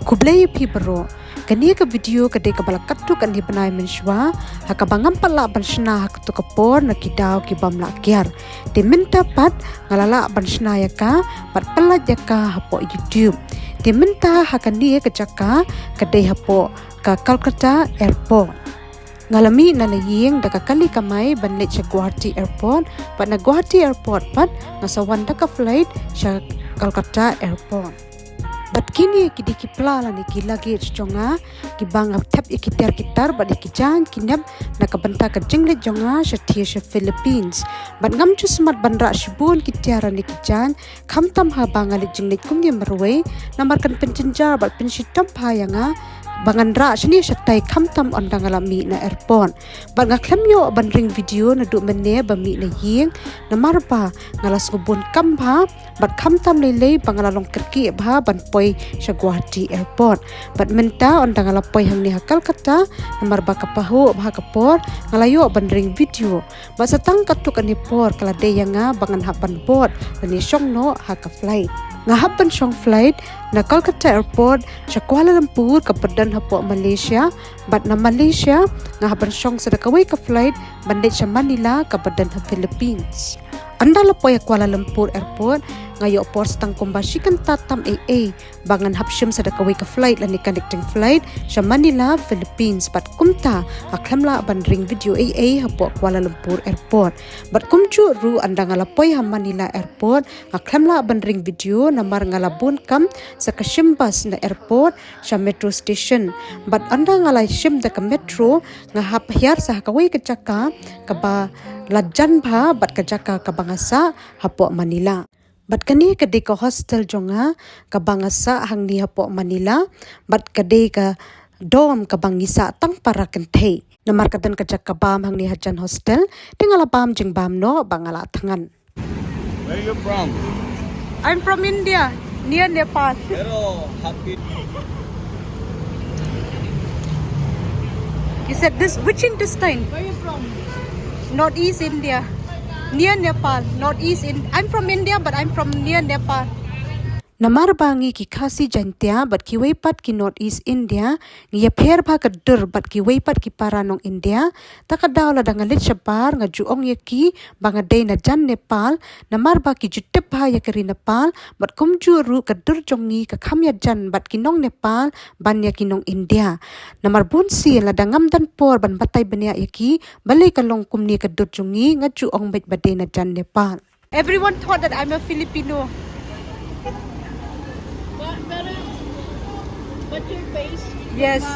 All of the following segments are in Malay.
Kublay pibro kani ka video kadai ka balakatu kan di banai menshwa hakabangam pala banshna haktu kapor na kidau ki bamla kiar ti minta pat ngalala banshna yaka pat pala jaka hapo YouTube ti minta hakani ka jaka kadai hapo ka Calcutta airport ngalami na laying daga kali kamay banlit sa Guwahati airport pat na Guwahati airport pat ngasawan daga flight sa Calcutta airport. Bat kini kidi kiplala ni kilagi jonga kibang tap ikitar kitar bat ikijang kinap nakabanta ka jingle jonga sa tia sa Philippines bat ngam chu smart bandra shibun kitiara ni kijan kamtam ha bangali jingle kumye marwe namarkan penjenjar bat penshitam payanga bangandra sini satai kamtam ondangalami na airport bat ngaklamyo bandring video na du mene bami na ying namarba ngalas ngubun kamba bat kamtam lele bangalalong kerki bha ban poi sa Guwahati airport bat menta ondangala poi hang ni hakal kata namarba kapahu bha kapor ngalayo bandring video bat satang katuk ani por kala deyanga bangan hapan board ni songno haka flight ngahapan song flight na Calcutta airport sa Kuala Lumpur ke Padan hapo Malaysia bat na Malaysia ngahapan song sa dakaway ka flight bandit sa Manila ke Padan ha Philippines andala po ya Kuala Lumpur airport ngayo por stang kumbasikan tatam AA bangan hapsyam sa dakaway ka flight lani connecting flight sa Manila Philippines bat kumta aklamla bandring video AA hapo Kuala Lumpur airport bat kumju ru andang alapoy ha Manila airport aklamla bandring video namar ngalabun kam sa kasimbas na airport sa metro station bat andang alay sim da ka metro ngahap hyar sa hakaway ka jaka kaba lajan bha bat ka jaka kabangasa hapo Manila bat kani kadai ka hostel jonga kabangasa hang ni hapo Manila bat kadai ka dom kabangisa tang para kentei namar kadan ka jaka bam hang ni hajan hostel tingala bam jing bam no bangala thangan. Where are you from? I'm from India near Nepal. Pero happy. You said this which intestine? Where are you from? Northeast India. Near Nepal, northeast I'm from India but I'm from near Nepal. Namarbangi ki khasi jantia but ki weipat ki northeast India ngiya pher bha ka dur but ki weipat ki paranong India takadaw la dangalit syapar nga juong yaki bangadei na jan Nepal namarba ki jutep bha yakari Nepal but kumju ru ka dur jongi ka khamya jan but kinong Nepal banya kinong India namarbun si la dangam dan por ban batay banya yaki balay kalong kumni ka dur jongi nga juong bet badei na jan Nepal. Everyone thought that I'm a Filipino. But your face? Yes.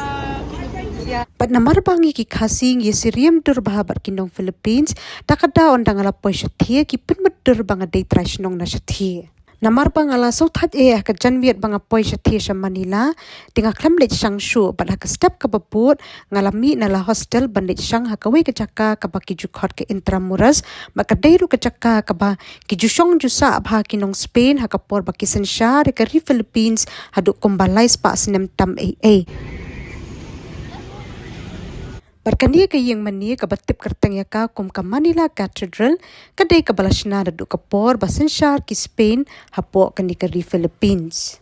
Yeah. But namarbangi ki khasing yesiriam dur bahabat kinong Philippines takada ondang ala poi shathie ki pynmut dur banga dei trai shnong na shathie. Namarbang ala so that ka janviet banga poi shathie sa Manila tinga klamlet sangshu but ha step ka babut ngalami na la hostel bandit sang ha kawe ka jaka ka ba ki jukhot ka Intramuros makadeiru ka jaka ka ba ki jusong jusa bha kinong Spain ha kapor ba kisensha re ka Philippines hadu kumbalai spa sinem tam AA Barkani ka yang mani ka batip kerteng yaka kum ka Manila Cathedral kadai ka balashna dadu kapor basensyar ki Spain hapo kani ka Philippines.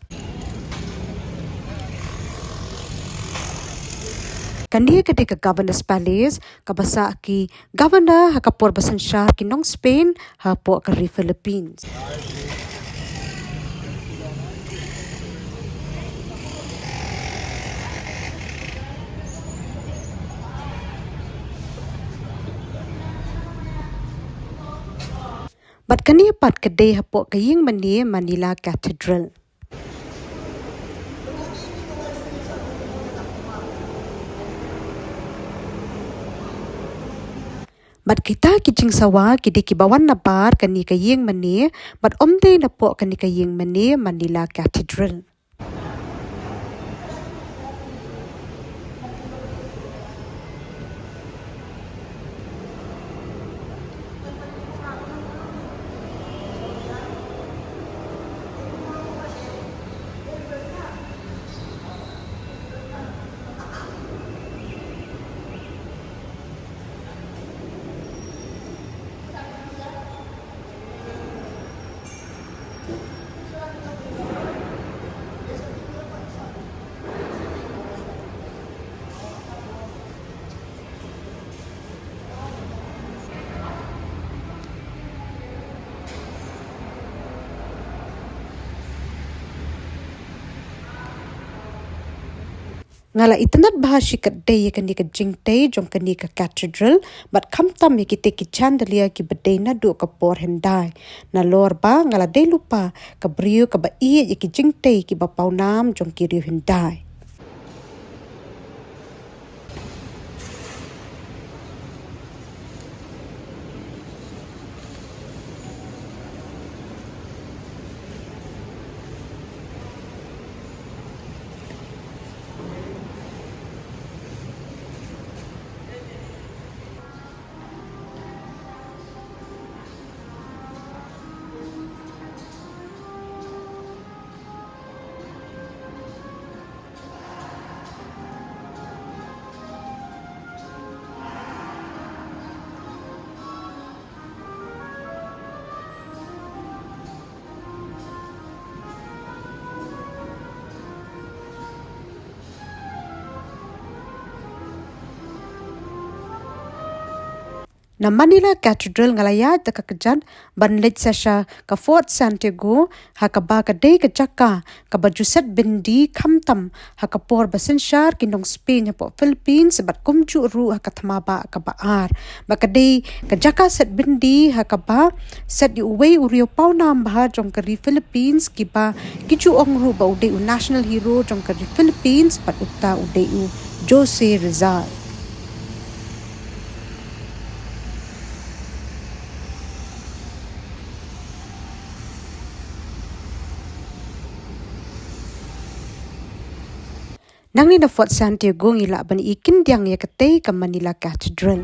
Kani kadai ka Governor's Palace kabasa ki Governor hakapor basensyar ki nong Spain hapo ka Philippines. Bat kani pat kadai hapo kaying mani Manila Cathedral. Bat kita kijing sawa kidi kibawan na bar kani kaying mani bat omde na po kani kaying mani Manila Cathedral. Ngala itanat bahashi kadai yakani ka jingtay jong kani ka cathedral but kamtam yakite ki chandelier ki badai na do ka por hendai na lor ba ngala dei lupa ka brio ka ba i yaki jingtay ki ba paunam jong ki riu hendai. Na Manila Cathedral ngalaya ta kakajan banlej sasha ka Fort Santiago hakaba ka day ka jaka ka bajuset bindi kamtam hakapor basensyar kinong Spain po Philippines bat kumju ru hakatamaba ka baar bakadey ka jaka set bindi hakaba set uway uriyo paunam bahar jong kari Philippines kiba kichu ong ru ba uday national hero jong kari Philippines bat utta uday Jose Rizal. Nang ni na Fort Santiago ngila ban ikin diang ya katay ka Manila Cathedral.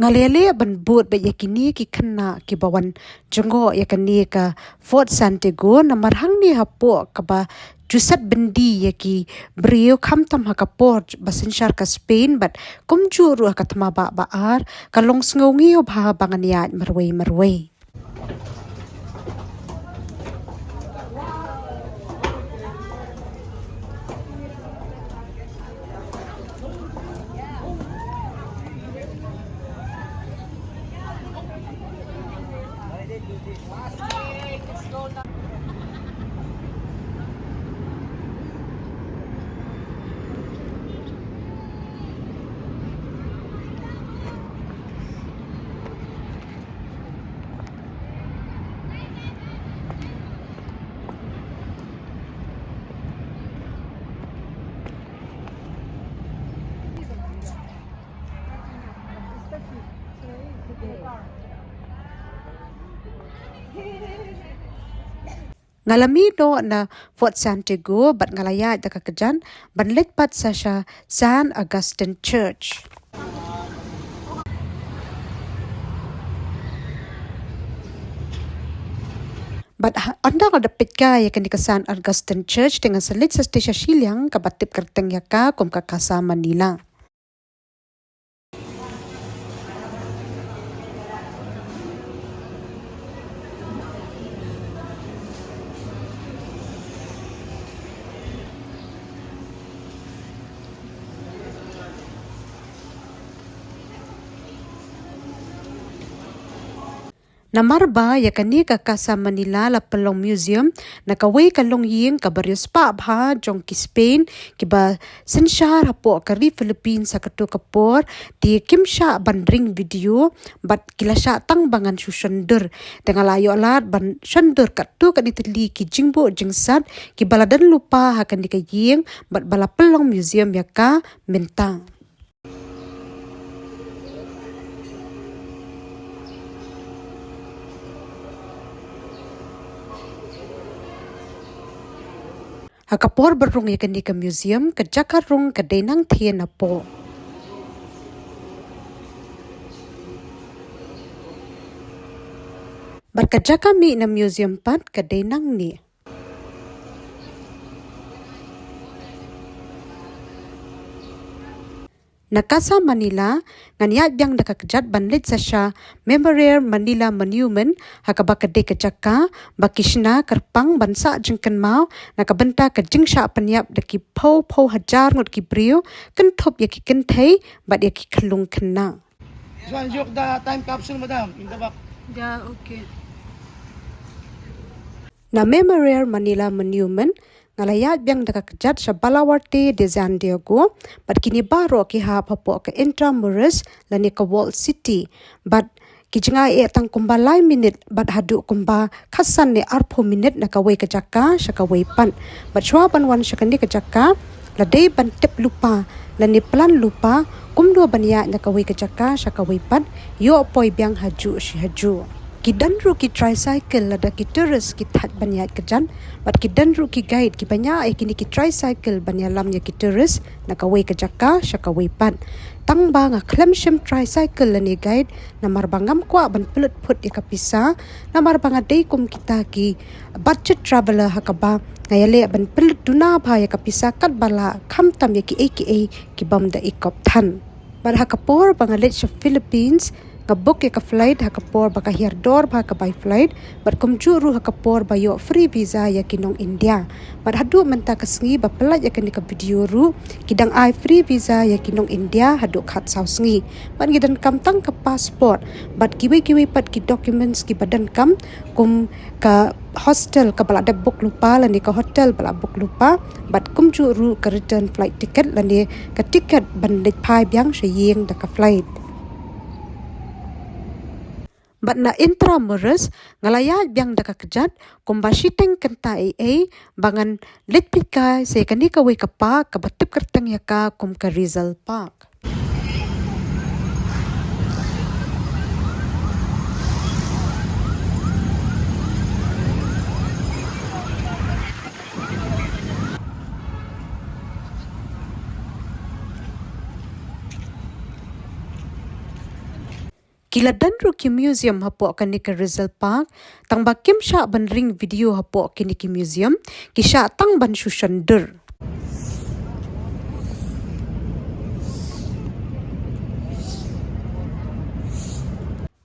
Ngalele ban buat ba yakini ki kena ki bawan jongo yakani ka Fort Santiago na marhang ni hapo ka ba jusat bendi yaki brio kamtam hakapor basensyar ka Spain bat kumjuru hakatma ba baar kalong sngongi obha banganiat marway. Ngalami do na Fort Santiago bat ngalaya da kakajan banlet pat sa San Agustin Church. But anda ka dapit ka yakan ka San Agustin Church dengan selit sa stasya silyang kabatip kerteng yaka kum kakasa Manila. Namarba ya kani ka Casa Manila la Pelong Museum nakaway kalong ying ka barrio spa bha jong ki Spain ki ba sensyar hapo ka ri Philippines sa katu kapor ti kimsha bandring video bat kilasha tang bangan sushandur dengan layo alat ban shandur katu kan itli ki jingbo jingsat ki baladan lupa hakan di ka ying bat bala Pelong Museum ya ka mentang. Hakapor berung ya kani ka museum ka jakarung ka denang thien apo. Bar ka jakami na museum pat ka denang ni. Na Casa Manila nganiat yang nakakajat banlit sa siya Memorial Manila Monument hakaba kadai kajaka bakishna karpang bansa jengkan mau nakabenta ka jingsha panyap daki pau hajar ngot ki brio kentop ya ki kentai bat ya ki kalung kena. This one joke the time capsule, madam, in the back. Yeah, okay. Na Memorial Manila Monument ngalayat biang nakakajat sa Balawarte de San Diego but kini baro ki hapapo ka Intramuros lani ka Wall City but kijinga tang kumbalay minute but hadu kumba kasan ni arpo minute nakaway ka jaka sa kaway pan but shwaban wan siya kandi ka jaka laday ban tip lupa lani plan lupa kumdo banya nakaway ka jaka sa kaway pan yo poy biang haju si haju. Kidanru ki tricycle lada ki tourist ki that banyat kajan but kidanru ki guide ki banya kini ki tricycle banya lamnya ki tourist nakaway ka jaka syakaway pan tangba nga klemshim tricycle lani guide na marbangam kwa ban pulut put ikapisa na marbanga day kum kita ki budget traveler hakaba ngayale ban pulut duna ba yakapisa kat bala kamtam ya ki aka ki bamda ikop than bar hakapor bangalit sa Philippines ka book ka flight hakapor baka hirdor ba ka by flight but kumjuru hakapor bayo free visa ya kinong India but hadu menta kasngi ba pelat ya ka video ru kidang ai free visa ya kinong India hadu khat sausngi but gidan kam tang ka passport but kiwi pat ki documents ki badan kam kum ka hostel ka bala da book lupa lani ka hotel bala book lupa but kumjuru ka return flight ticket lani ka ticket bandit pai biang shayeng da ka flight. But na Intramuros ngalayat biang nakakajat kumbasiteng kenta bangan litpika sa kani kaway kapa kabatip kartang yaka kum ka Rizal Park. Kiladan ru ki museum hapo kani ka Rizal Park tang bakim sha ban ring video hapo kini ki museum ki sha tang ban sushandur.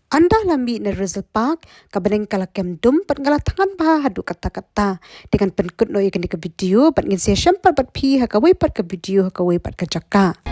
Anda lambi na Rizal Park kabaneng kalakem dum pat ngalatangan ba hadu kata-kata dengan penkut no kini ka video pat ngin siya syampat pat pi hakaway pat ka video hakaway pat ka jaka.